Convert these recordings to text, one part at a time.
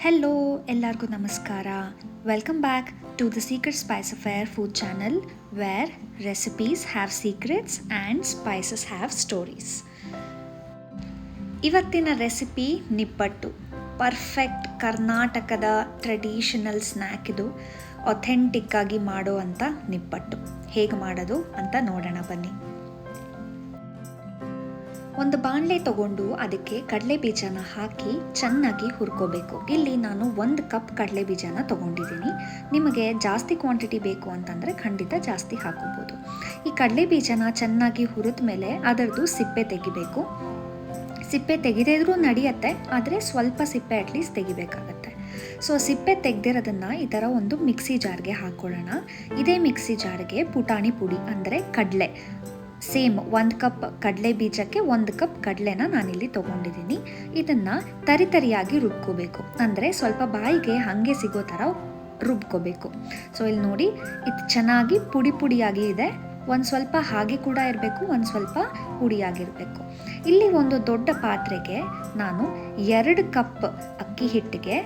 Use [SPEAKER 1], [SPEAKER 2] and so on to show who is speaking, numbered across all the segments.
[SPEAKER 1] Hello ಎಲ್ಲರಿಗೂ ನಮಸ್ಕಾರ. Welcome back to the secret spice affair food channel where recipes have secrets and spices have stories. ಇವತ್ತಿನ recipe nippattu. Perfect ಕರ್ನಾಟಕದ traditional snack ಇದು. Authentic ಆಗಿ ಮಾಡೋ ಅಂಥ ನಿಪ್ಪಟ್ಟು ಹೇಗೆ ಮಾಡೋದು ಅಂತ ನೋಡೋಣ ಬನ್ನಿ. ಒಂದು ಬಾಣಲೆ ತಗೊಂಡು ಅದಕ್ಕೆ ಕಡಲೆ ಬೀಜನ ಹಾಕಿ ಚೆನ್ನಾಗಿ ಹುರ್ಕೋಬೇಕು. ಇಲ್ಲಿ ನಾನು 1 ಕಪ್ ಕಡಲೆ ಬೀಜನ ತೊಗೊಂಡಿದ್ದೀನಿ. ನಿಮಗೆ ಜಾಸ್ತಿ ಕ್ವಾಂಟಿಟಿ ಬೇಕು ಅಂತಂದರೆ ಖಂಡಿತ ಜಾಸ್ತಿ ಹಾಕೋಬೋದು. ಈ ಕಡಲೆ ಬೀಜನ ಚೆನ್ನಾಗಿ ಹುರಿದ ಮೇಲೆ ಅದರದ್ದು ಸಿಪ್ಪೆ ತೆಗಿಬೇಕು. ಸಿಪ್ಪೆ ತೆಗೆದಿದ್ರೂ ನಡೆಯುತ್ತೆ, ಆದರೆ ಸ್ವಲ್ಪ ಸಿಪ್ಪೆ ಅಟ್ಲೀಸ್ಟ್ ತೆಗಿಬೇಕಾಗತ್ತೆ. ಸೊ ಸಿಪ್ಪೆ ತೆಗೆದಿರೋದನ್ನು ಈ ಥರ ಒಂದು ಮಿಕ್ಸಿ ಜಾರ್ಗೆ ಹಾಕ್ಕೊಳ್ಳೋಣ. ಇದೇ ಮಿಕ್ಸಿ ಜಾರ್ಗೆ ಪುಟಾಣಿ ಪುಡಿ ಅಂದರೆ ಕಡಲೆ, ಸೇಮ್ 1 ಕಪ್ ಕಡಲೆ ಬೀಜಕ್ಕೆ 1 ಕಪ್ ಕಡಲೆನ ನಾನಿಲ್ಲಿ ತೊಗೊಂಡಿದ್ದೀನಿ. ಇದನ್ನು ತರಿಯಾಗಿ ರುಬ್ಕೋಬೇಕು, ಅಂದರೆ ಸ್ವಲ್ಪ ಬಾಯಿಗೆ ಹಾಗೆ ಸಿಗೋ ಥರ ರುಬ್ಕೋಬೇಕು. ಸೊ ಇಲ್ಲಿ ನೋಡಿ, ಇದು ಚೆನ್ನಾಗಿ ಪುಡಿಯಾಗಿ ಇದೆ. ಒಂದು ಸ್ವಲ್ಪ ಹಾಗೆ ಕೂಡ ಇರಬೇಕು, ಒಂದು ಸ್ವಲ್ಪ ಪುಡಿಯಾಗಿರಬೇಕು. ಇಲ್ಲಿ ಒಂದು ದೊಡ್ಡ ಪಾತ್ರೆಗೆ ನಾನು 2 ಕಪ್ ಅಕ್ಕಿ ಹಿಟ್ಟಿಗೆ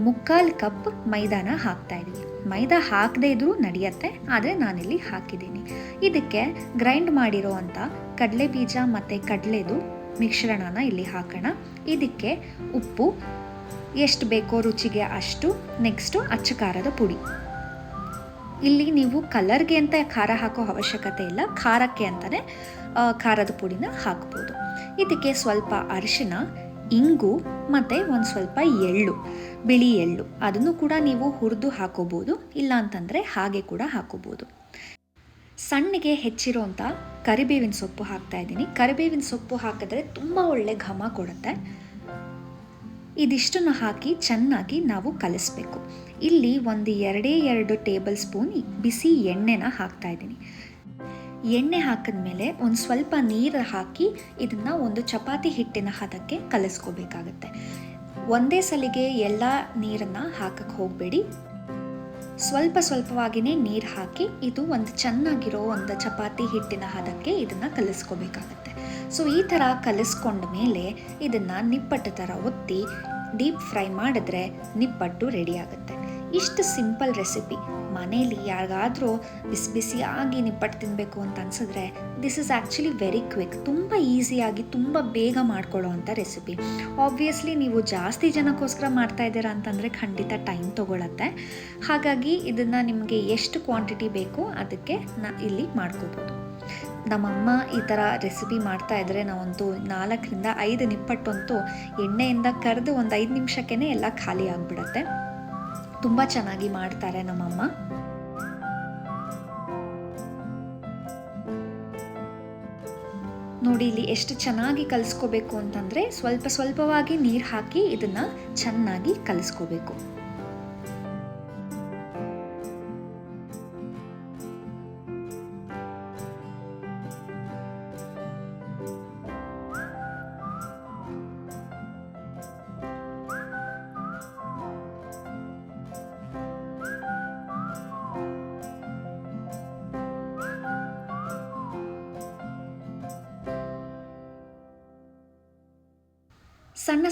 [SPEAKER 1] 3/4 ಕಪ್ ಮೈದಾನ ಹಾಕ್ತಾಯಿದ್ದೀನಿ. ಮೈದಾ ಹಾಕದೇ ಇದ್ರೂ ನಡೆಯುತ್ತೆ, ಆದರೆ ನಾನಿಲ್ಲಿ ಹಾಕಿದ್ದೀನಿ. ಇದಕ್ಕೆ ಗ್ರೈಂಡ್ ಮಾಡಿರೋ ಅಂಥ ಕಡಲೆ ಬೀಜ ಮತ್ತು ಕಡಲೆದು ಮಿಶ್ರಣನ ಇಲ್ಲಿ ಹಾಕೋಣ. ಇದಕ್ಕೆ ಉಪ್ಪು ಎಷ್ಟು ಬೇಕೋ ರುಚಿಗೆ ಅಷ್ಟು. ನೆಕ್ಸ್ಟು ಅಚ್ಚ ಖಾರದ ಪುಡಿ. ಇಲ್ಲಿ ನೀವು ಕಲರ್ಗೆ ಅಂತ ಖಾರ ಹಾಕೋ ಅವಶ್ಯಕತೆ ಇಲ್ಲ, ಖಾರಕ್ಕೆ ಅಂತಲೇ ಖಾರದ ಪುಡಿನ ಹಾಕ್ಬೋದು. ಇದಕ್ಕೆ ಸ್ವಲ್ಪ ಅರಿಶಿನ, ಇಂಗು ಮತ್ತು ಒಂದು ಸ್ವಲ್ಪ ಎಳ್ಳು, ಬಿಳಿ ಎಳ್ಳು, ಅದನ್ನು ಕೂಡ ನೀವು ಹುರಿದು ಹಾಕೋಬೋದು, ಇಲ್ಲ ಅಂತಂದರೆ ಹಾಗೆ ಕೂಡ ಹಾಕೋಬೋದು. ಸಣ್ಣಗೆ ಹೆಚ್ಚಿರೋಂಥ ಕರಿಬೇವಿನ ಸೊಪ್ಪು ಹಾಕ್ತಾಯಿದ್ದೀನಿ. ಕರಿಬೇವಿನ ಸೊಪ್ಪು ಹಾಕಿದ್ರೆ ತುಂಬ ಒಳ್ಳೆ ಘಮ ಕೊಡುತ್ತೆ. ಇದಿಷ್ಟನ್ನು ಹಾಕಿ ಚೆನ್ನಾಗಿ ನಾವು ಕಲಿಸ್ಬೇಕು. ಇಲ್ಲಿ ಒಂದು 2 ಟೇಬಲ್ ಸ್ಪೂನ್ ಬಿಸಿ ಎಣ್ಣೆನ ಹಾಕ್ತಾಯಿದ್ದೀನಿ. ಎಣ್ಣೆ ಹಾಕಿದ್ಮೇಲೆ ಒಂದು ಸ್ವಲ್ಪ ನೀರು ಹಾಕಿ ಇದನ್ನು ಒಂದು ಚಪಾತಿ ಹಿಟ್ಟಿನ ಹದಕ್ಕೆ ಕಲಿಸ್ಕೋಬೇಕಾಗತ್ತೆ. ಒಂದೇ ಸಲಿಗೆ ಎಲ್ಲ ನೀರನ್ನು ಹಾಕಕ್ಕೆ ಹೋಗಬೇಡಿ, ಸ್ವಲ್ಪವಾಗಿಯೇ ನೀರು ಹಾಕಿ ಇದು ಒಂದು ಚೆನ್ನಾಗಿರೋ ಒಂದು ಚಪಾತಿ ಹಿಟ್ಟಿನ ಹದಕ್ಕೆ ಇದನ್ನು ಕಲಿಸ್ಕೋಬೇಕಾಗತ್ತೆ. ಸೊ ಈ ಥರ ಕಲಿಸ್ಕೊಂಡ ಮೇಲೆ ಇದನ್ನು ನಿಪ್ಪಟ್ಟು ಥರ ಒತ್ತಿ ಡೀಪ್ ಫ್ರೈ ಮಾಡಿದ್ರೆ ನಿಪ್ಪಟ್ಟು ರೆಡಿ ಆಗುತ್ತೆ. ಇಷ್ಟು ಸಿಂಪಲ್ ರೆಸಿಪಿ. ಮನೇಲಿ ಯಾರಿಗಾದರೂ ಬಿಸಿಯಾಗಿ ನಿಪ್ಪಟ್ಟು ತಿನ್ನಬೇಕು ಅಂತ ಅನಿಸಿದ್ರೆ this is actually very quick. ತುಂಬ ಈಸಿಯಾಗಿ ತುಂಬ ಬೇಗ ಮಾಡ್ಕೊಳ್ಳೋ ಅಂಥ ರೆಸಿಪಿ. ಆಬ್ವಿಯಸ್ಲಿ ನೀವು ಜಾಸ್ತಿ ಜನಕ್ಕೋಸ್ಕರ ಮಾಡ್ತಾ ಇದ್ದೀರಾ ಅಂತಂದರೆ ಖಂಡಿತ ಟೈಮ್ ತೊಗೊಳತ್ತೆ. ಹಾಗಾಗಿ ಇದನ್ನು ನಿಮಗೆ ಎಷ್ಟು ಕ್ವಾಂಟಿಟಿ ಬೇಕೋ ಅದಕ್ಕೆ ಇಲ್ಲಿ ಮಾಡ್ಕೋಬೋದು. ನಮ್ಮಮ್ಮ ಈ ಥರ ರೆಸಿಪಿ ಮಾಡ್ತಾಯಿದ್ರೆ ನಾವಂತೂ 4ರಿಂದ 5 ನಿಪ್ಪಟ್ಟಂತೂ ಎಣ್ಣೆಯಿಂದ ಕರೆದು ಒಂದು 5 ನಿಮಿಷಕ್ಕೇ ಎಲ್ಲ ಖಾಲಿ ಆಗಿಬಿಡತ್ತೆ. ತುಂಬ ಚೆನ್ನಾಗಿ ಮಾಡ್ತಾರೆ ನಮ್ಮಮ್ಮ. ನೋಡಿ ಇಲ್ಲಿ ಎಷ್ಟು ಚೆನ್ನಾಗಿ ಕಲಿಸ್ಕೋಬೇಕು ಅಂತಂದರೆ ಸ್ವಲ್ಪವಾಗಿ ನೀರು ಹಾಕಿ ಇದನ್ನು ಚೆನ್ನಾಗಿ ಕಲಿಸ್ಕೋಬೇಕು.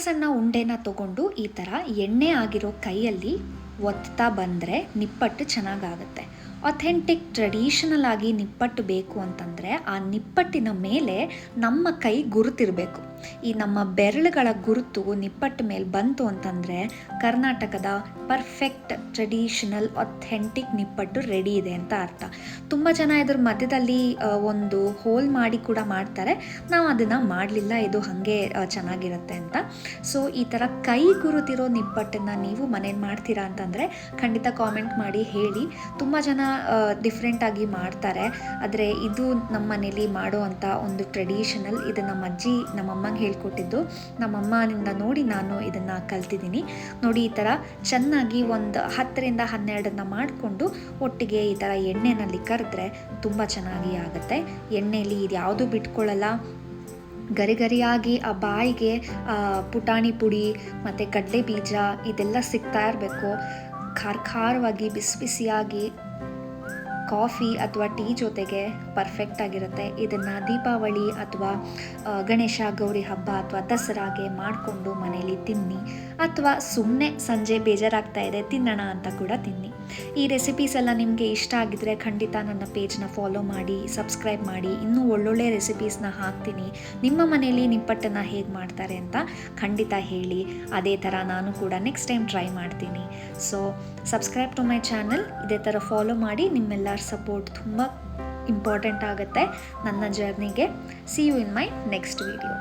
[SPEAKER 1] ಸಣ್ಣ ಉಂಡೆನ ತಗೊಂಡು ಈ ಥರ ಎಣ್ಣೆ ಆಗಿರೋ ಕೈಯಲ್ಲಿ ಒತ್ತಾ ಬಂದರೆ ನಿಪ್ಪಟ್ಟು ಚೆನ್ನಾಗಾಗುತ್ತೆ. ಅಥೆಂಟಿಕ್ ಟ್ರೆಡಿಷನಲ್ ಆಗಿ ನಿಪ್ಪಟ್ಟು ಬೇಕು ಅಂತಂದರೆ ಆ ನಿಪ್ಪಟ್ಟಿನ ಮೇಲೆ ನಮ್ಮ ಕೈ ಗುರುತಿರಬೇಕು. ಈ ನಮ್ಮ ಬೆರಳುಗಳ ಗುರುತು ನಿಪ್ಪಟ್ಟು ಮೇಲೆ ಬಂತು ಅಂತಂದರೆ ಕರ್ನಾಟಕದ ಪರ್ಫೆಕ್ಟ್ ಟ್ರೆಡಿಷನಲ್ ಅಥೆಂಟಿಕ್ ನಿಪ್ಪಟ್ಟು ರೆಡಿ ಇದೆ ಅಂತ ಅರ್ಥ. ತುಂಬ ಜನ ಇದ್ರ ಮಧ್ಯದಲ್ಲಿ ಒಂದು ಹೋಲ್ ಮಾಡಿ ಕೂಡ ಮಾಡ್ತಾರೆ. ನಾವು ಅದನ್ನು ಮಾಡಲಿಲ್ಲ, ಇದು ಹಾಗೆ ಚೆನ್ನಾಗಿರುತ್ತೆ ಅಂತ. ಸೊ ಈ ಥರ ಕೈ ಗುರುತಿರೋ ನಿಪ್ಪಟ್ಟನ್ನು ನೀವು ಮನೇಲಿ ಮಾಡ್ತೀರಾ ಅಂತಂದರೆ ಖಂಡಿತ ಕಾಮೆಂಟ್ ಮಾಡಿ ಹೇಳಿ. ತುಂಬ ಜನ ಡಿಫ್ರೆಂಟಾಗಿ ಮಾಡ್ತಾರೆ, ಆದರೆ ಇದು ನಮ್ಮ ಮನೇಲಿ ಮಾಡೋ ಅಂಥ ಒಂದು ಟ್ರೆಡಿಷನಲ್. ಇದು ನಮ್ಮ ಅಜ್ಜಿ ನಮ್ಮಮ್ಮಂಗೆ ಹೇಳ್ಕೊಟ್ಟಿದ್ದು, ನಮ್ಮಮ್ಮನಿಂದ ನೋಡಿ ನಾನು ಇದನ್ನು ಕಲ್ತಿದ್ದೀನಿ. ನೋಡಿ ಈ ಥರ ಚೆನ್ನಾಗಿ ಒಂದು 10ರಿಂದ 12 ಮಾಡಿಕೊಂಡು ಒಟ್ಟಿಗೆ ಈ ಥರ ಎಣ್ಣೆಯಲ್ಲಿ ಕರೆದ್ರೆ ತುಂಬ ಚೆನ್ನಾಗಿ ಆಗುತ್ತೆ. ಎಣ್ಣೆಯಲ್ಲಿ ಇದು ಯಾವುದೂ ಬಿಟ್ಕೊಳ್ಳಲ್ಲ. ಗರಿಯಾಗಿ ಆ ಬಾಯಿಗೆ ಪುಟಾಣಿ ಪುಡಿ ಮತ್ತು ಕಡಲೆ ಬೀಜ ಇದೆಲ್ಲ ಸಿಗ್ತಾ ಇರಬೇಕು. ಖಾರವಾಗಿ ಬಿಸಿಯಾಗಿ ಕಾಫಿ ಅಥವಾ ಟೀ ಜೊತೆಗೆ ಪರ್ಫೆಕ್ಟ್ ಆಗಿರುತ್ತೆ. ಇದನ್ನು ದೀಪಾವಳಿ ಅಥವಾ ಗಣೇಶ ಗೌರಿ ಹಬ್ಬ ಅಥವಾ ದಸರಾಗೆ ಮಾಡಿಕೊಂಡು ಮನೇಲಿ ತಿನ್ನಿ, ಅಥವಾ ಸುಮ್ಮನೆ ಸಂಜೆ ಬೇಜಾರಾಗ್ತಾ ಇದೆ ತಿನ್ನೋಣ ಅಂತ ಕೂಡ ತಿನ್ನಿ. ಈ ರೆಸಿಪೀಸ್ ಎಲ್ಲ ನಿಮಗೆ ಇಷ್ಟ ಆಗಿದ್ರೆ ಖಂಡಿತ ನನ್ನ ಪೇಜ್ನ ಫಾಲೋ ಮಾಡಿ, ಸಬ್ಸ್ಕ್ರೈಬ್ ಮಾಡಿ. ಇನ್ನೂ ಒಳ್ಳೊಳ್ಳೆ ರೆಸಿಪೀಸ್ನ ಹಾಕ್ತೀನಿ. ನಿಮ್ಮ ಮನೇಲಿ ನಿಪ್ಪಟ್ಟನ್ನು ಹೇಗೆ ಮಾಡ್ತಾರೆ ಅಂತ ಖಂಡಿತ ಹೇಳಿ. ಅದೇ ಥರ ನಾನು ಕೂಡ ನೆಕ್ಸ್ಟ್ ಟೈಮ್ ಟ್ರೈ ಮಾಡ್ತೀನಿ. So subscribe to my channel. ಇದೇ ಥರ ಫಾಲೋ ಮಾಡಿ. ನಿಮ್ಮೆಲ್ಲರ ಸಪೋರ್ಟ್ ತುಂಬ ಇಂಪಾರ್ಟೆಂಟ್ ಆಗುತ್ತೆ ನನ್ನ ಜರ್ನಿಗೆ. See you in my next video.